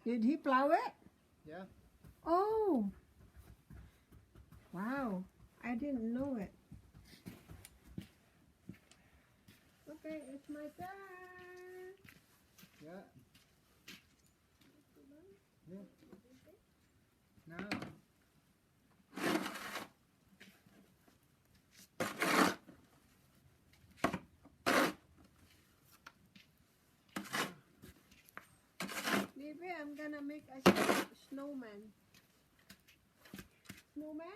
Did he plow it? Yeah. Oh. Wow. I didn't know it. Okay, it's my turn. Yeah. Yeah. No. Maybe I'm gonna make a snowman. Snowman?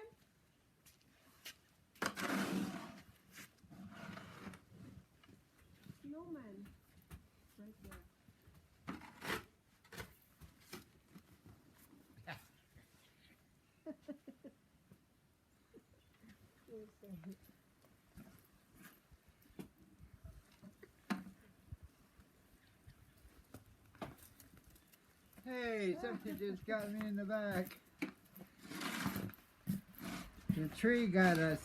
Snowman. Right there. Hey, something just got me in the back. The tree got us.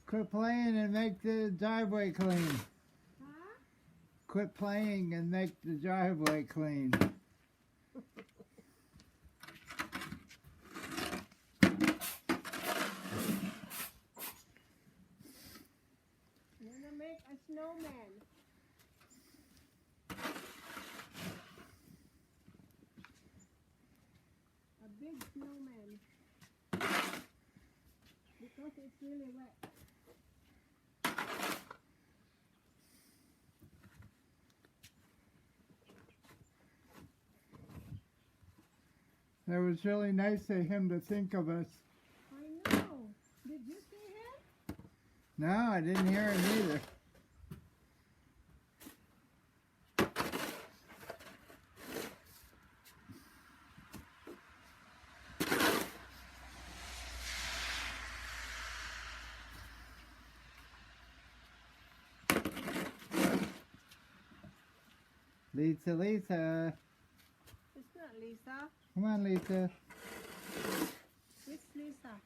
Quit playing and make the driveway clean. Huh? Quit playing and make the driveway clean. I'm gonna make a snowman. A big snowman. Because it's really wet. That was really nice of him to think of us. I know. Did you see him? No, I didn't hear him either. Lisa. It's not Lisa. Come on, Lisa. It's Lisa.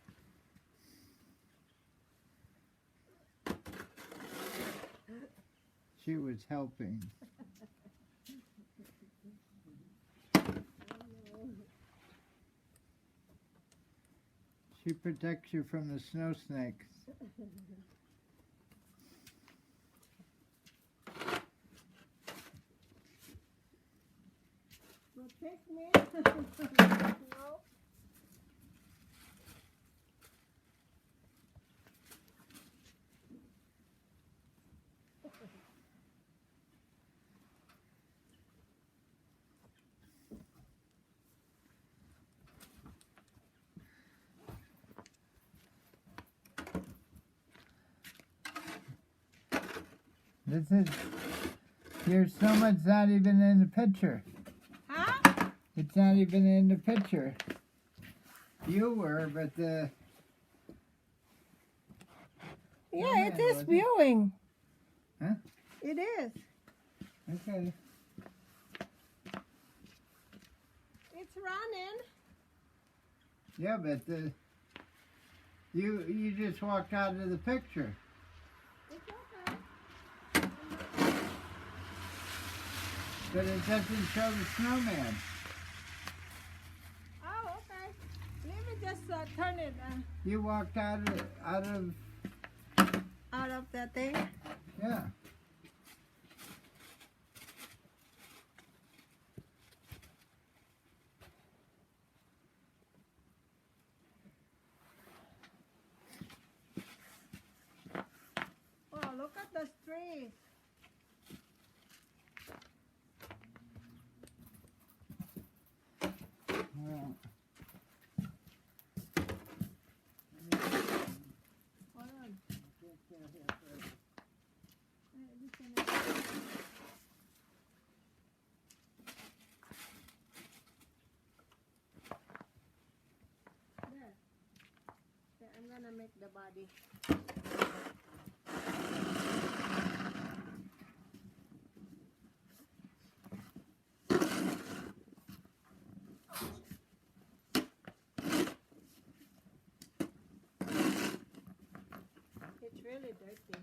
She was helping. She protects you from the snow snakes. Protect me. No. This is, there's so much not even in the picture. Huh? It's not even in the picture. You were, but the... Yeah, it is was it? viewing. Huh? It is. Okay. It's running. Yeah, but the... You just walked out of the picture. It's okay. But it doesn't show the snowman. Oh, okay. Let me just turn it You walked out out of the thing. yeah. Oh, look at the trees. Well, Hold on. There. Okay, I'm gonna make the body. really dirty.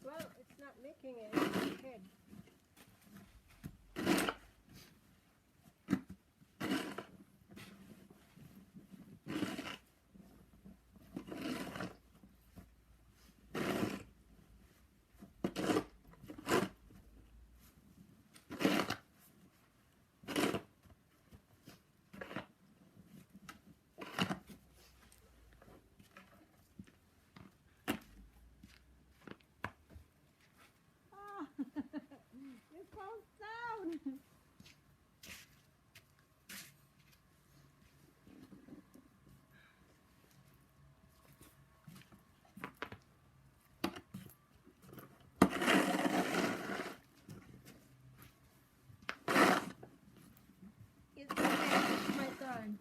Well, it's not making it in my head. It falls down. It's okay. It's my turn.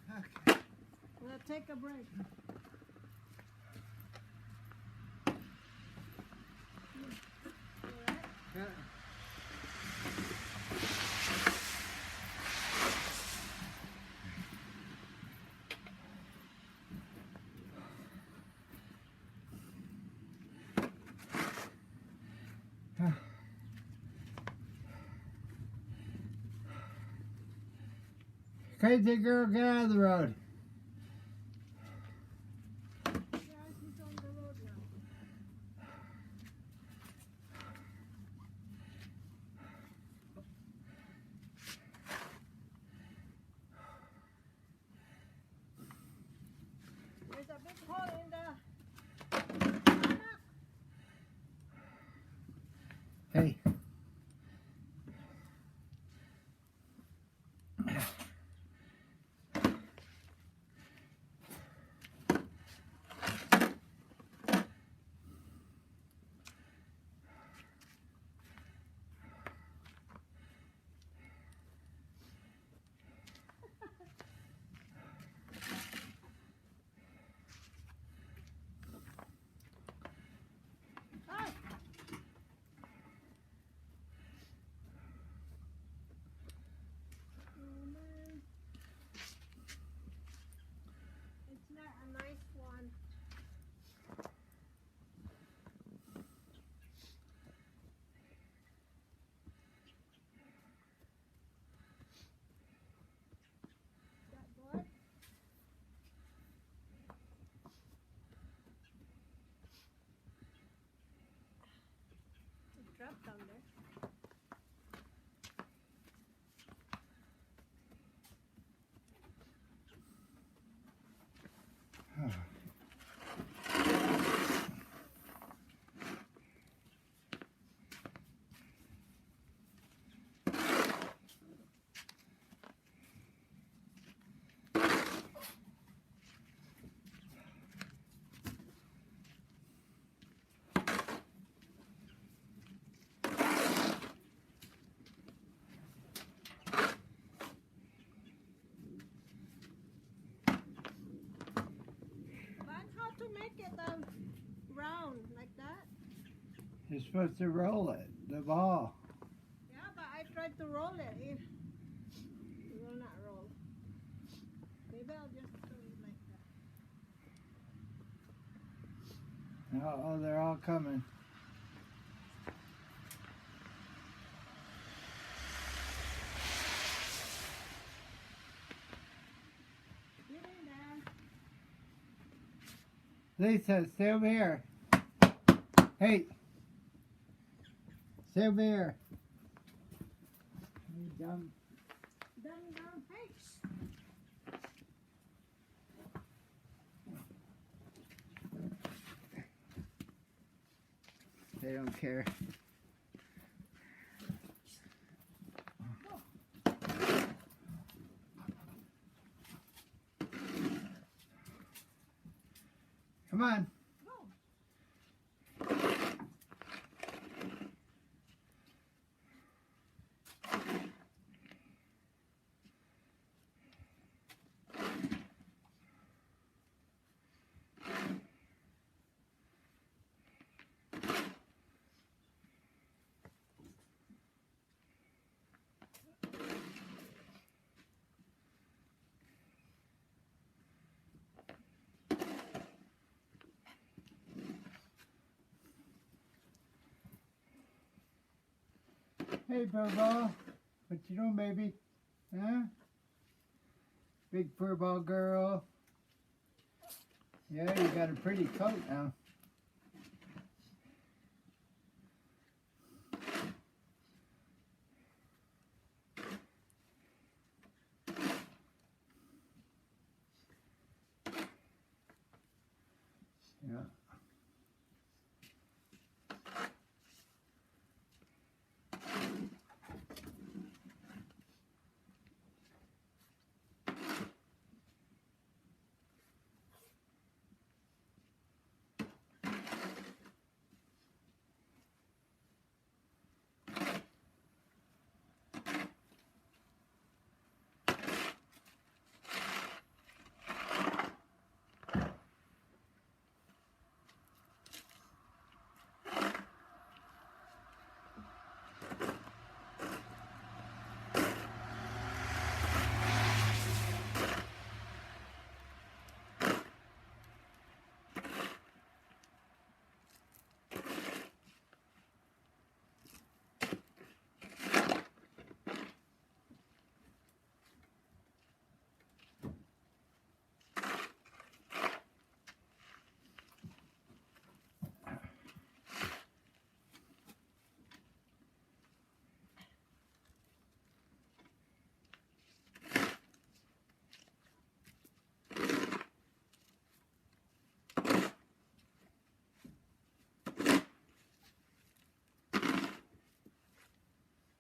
Okay. We'll take a break. Alright. Yeah. Crazy girl, get out of the road. Yeah, she's on the road now. There's a big hole in the... Hey. Ah! Oh man. It's not a nice one. That good? It dropped down there. But how to make it round like that? You're supposed to roll it, the ball. Yeah, but I tried to roll it. It will not roll. Maybe I'll just do it like that. Oh, they're all coming. Get in there. Lisa, stay over here. Hey. Stay over here. You dumb. Down. Hey. They don't care. Come on. Hey, Furball. What you doing, baby? Huh? Big Furball girl. Yeah, you got a pretty coat now. Yeah.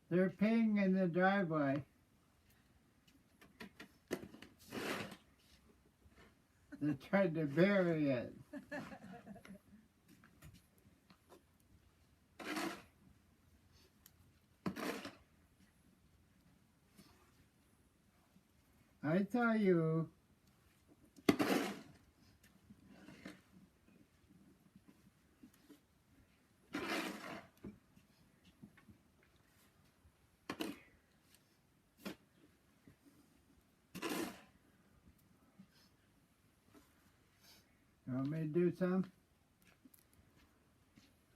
They're peeing in the driveway. They tried to bury it. I tell you. You want me to do some?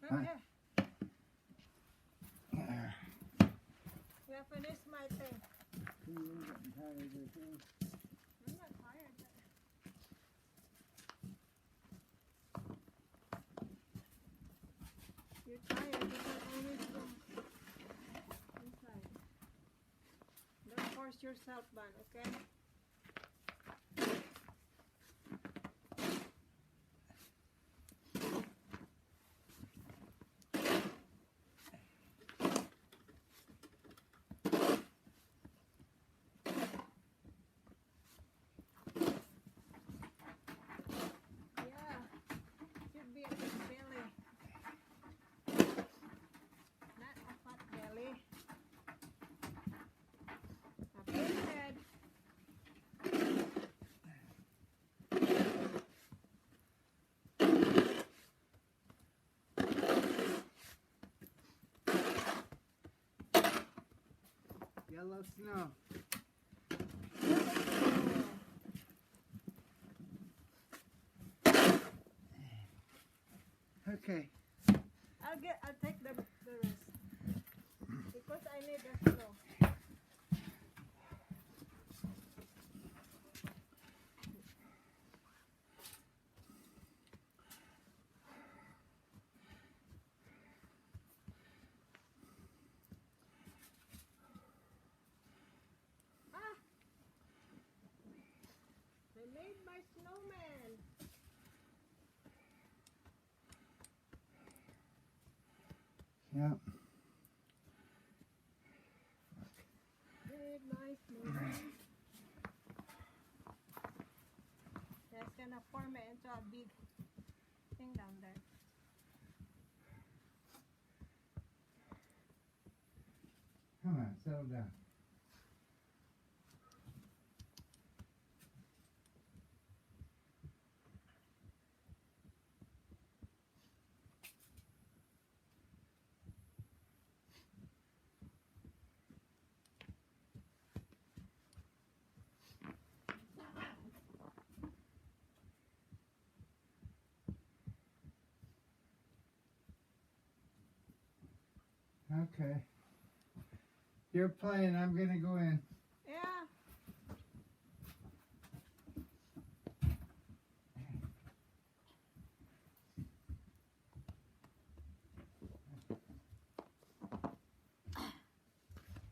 Okay. Yeah, finish my thing. I'm not tired, but you're tired because always go inside. Don't force yourself, Ban, okay? Yeah, should be a big belly, not a fat belly. A big head. Yellow snow. Okay. I'll take the rest because I need the snow. Ah! I made my snowman. Yeah. Made my snowman. That's gonna form it into a big thing down there. Come on, settle down. Okay. You're playing. I'm gonna go in. Yeah.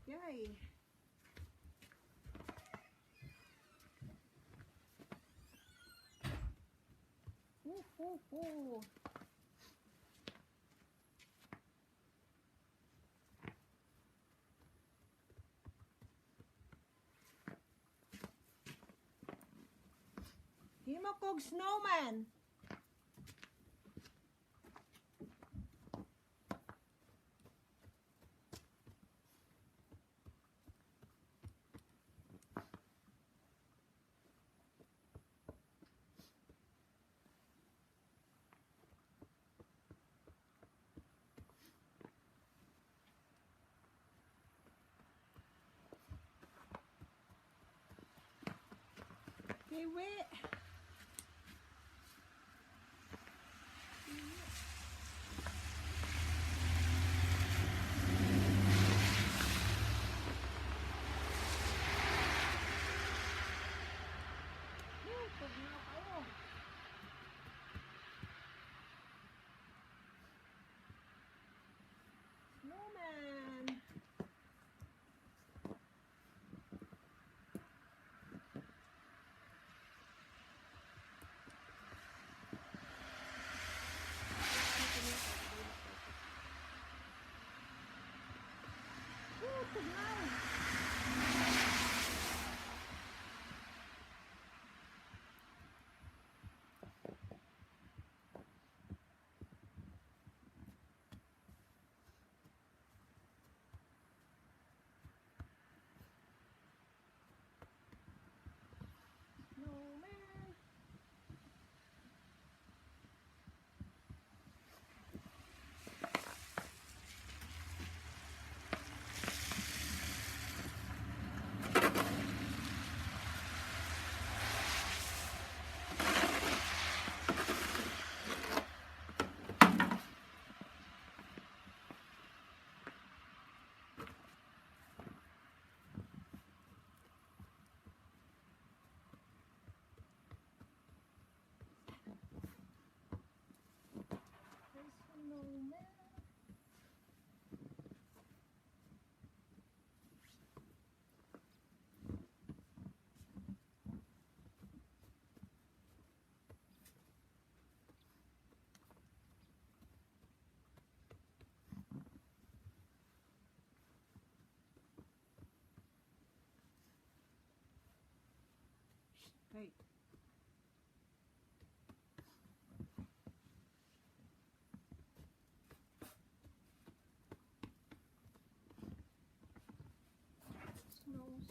Yay. Ooh, ooh, ooh. Himokog snowman. Kiwi. Pagnaw kayo. Snowman. Pagnaw. Snowman. Snowman. Hey. Snowman.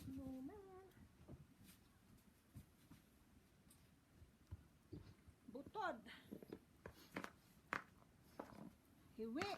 Butod. Hiwi.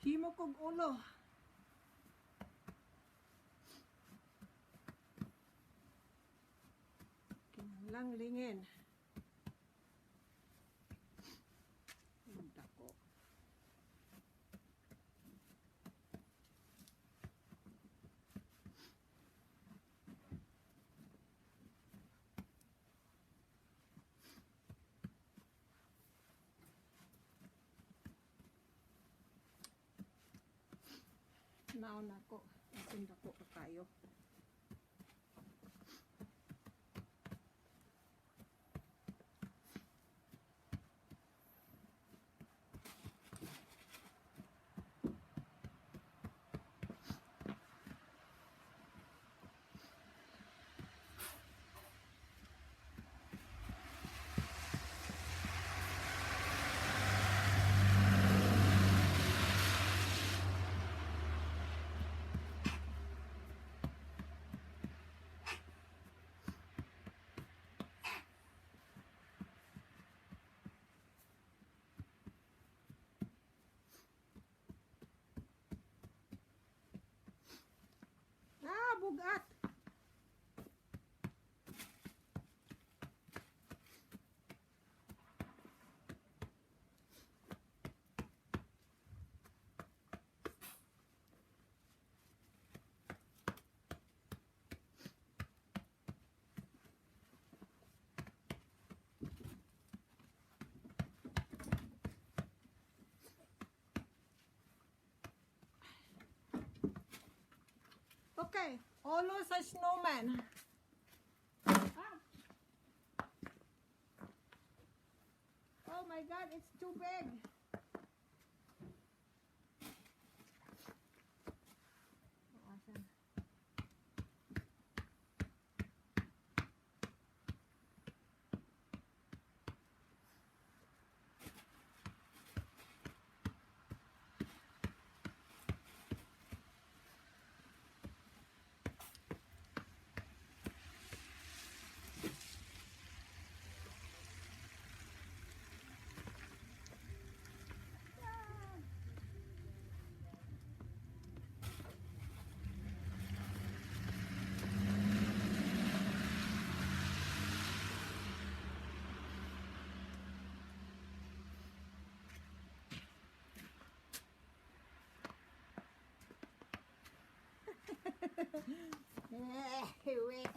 Himokog ulo. Kinahanglang lingin. Dako. Naon ako. Asin dako pa tayo. Okay, almost a snowman. Ah. Oh my God, it's too big. Awesome. Wait.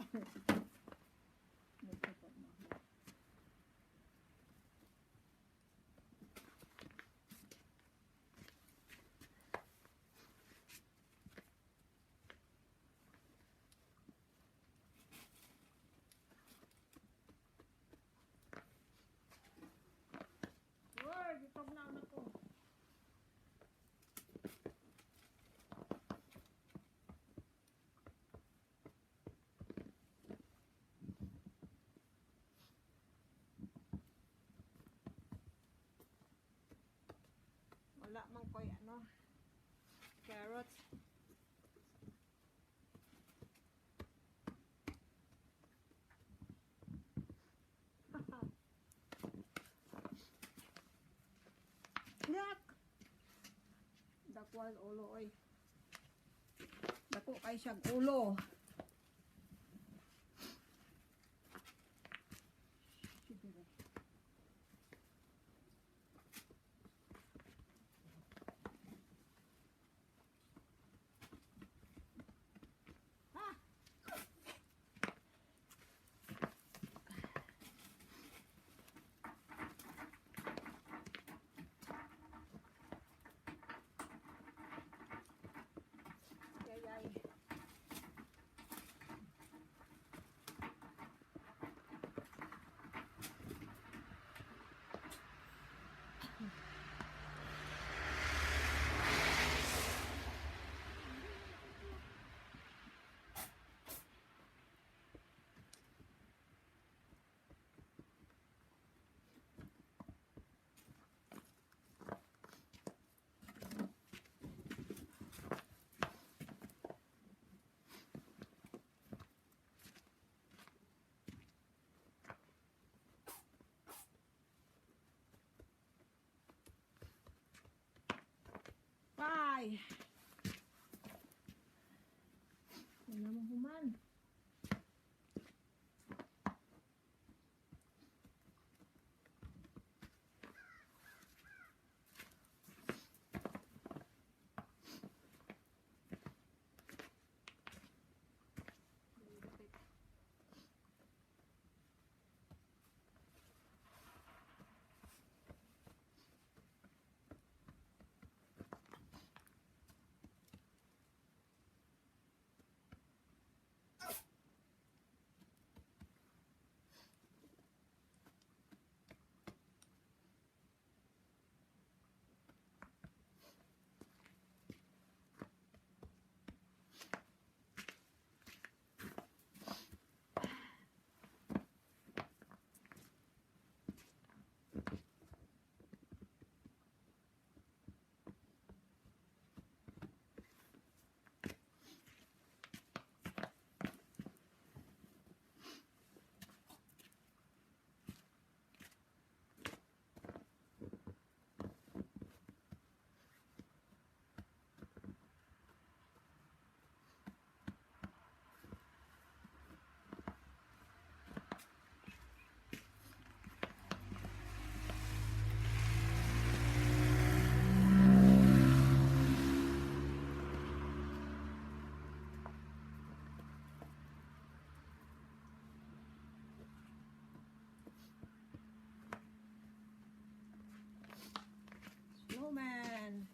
Word, itog na ako. Wala man ko'y ano, carrots. Yak! Dakwal ulo oy. Dako kay siyag ulo. Yay. Bye. Wala mo human. Snowman.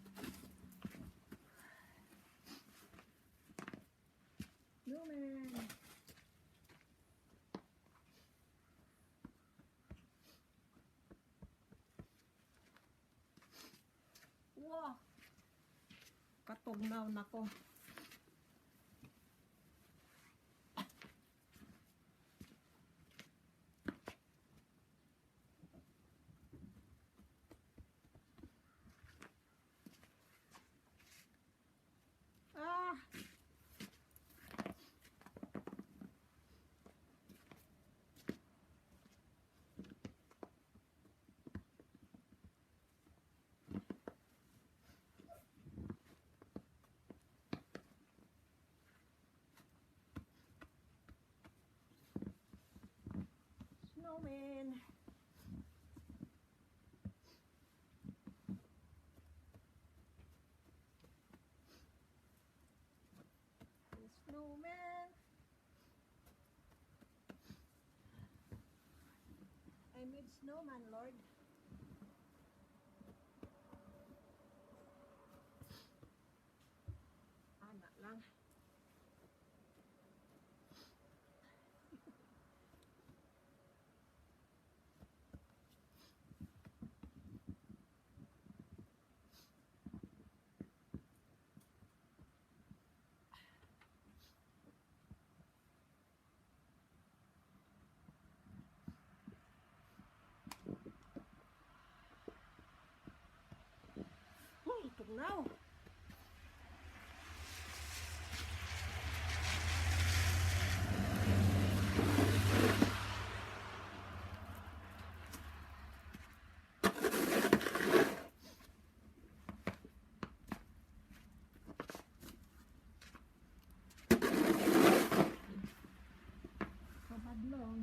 Katugnaw na ko. Ah! Snowman. The snowman. I made snowman, Lord. Anak lang. Tugnaw. Kabadlong.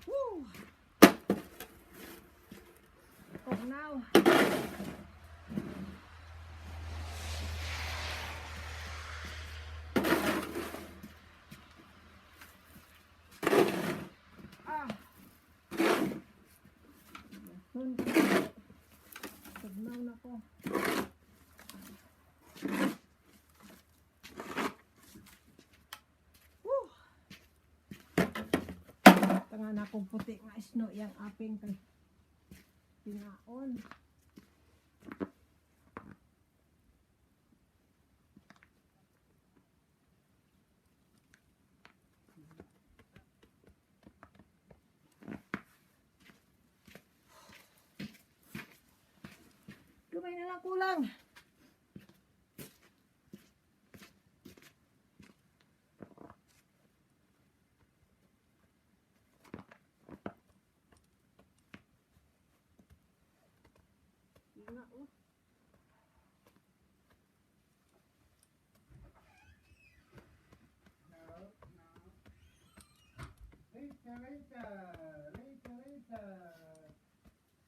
Woo! Tugnaw. Ah! Tugnaw na ko. Woo! Tanga na kong puti nga snow yang aping kay pinaon. Lumay na lang kulang. Nga, oh. Lisa, Lisa, Lisa, Lisa.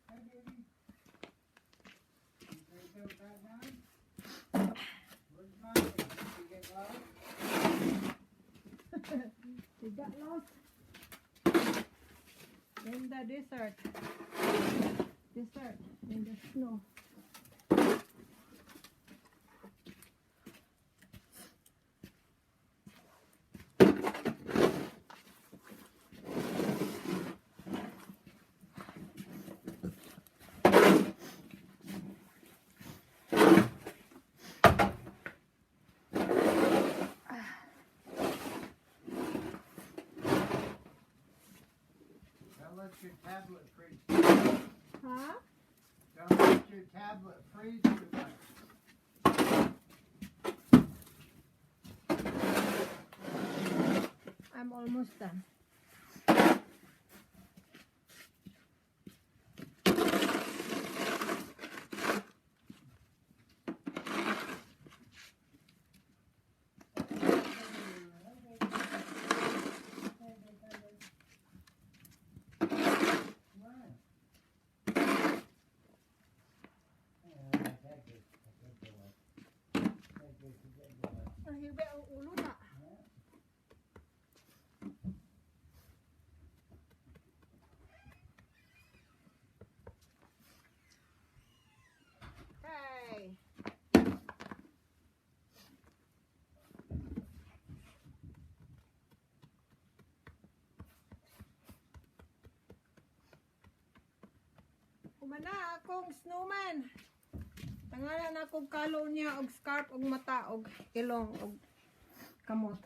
Hi, baby. You ready to go back down? Where's mommy? Did you get lost? She got lost in the desert. Desert in the snow. Don't let your tablet freeze. Huh? Don't let your tablet freeze too much. I'm almost done. Take this. Mana akong snowman. Tangalan akong kalo niya og scarf og mata og ilong og kamot.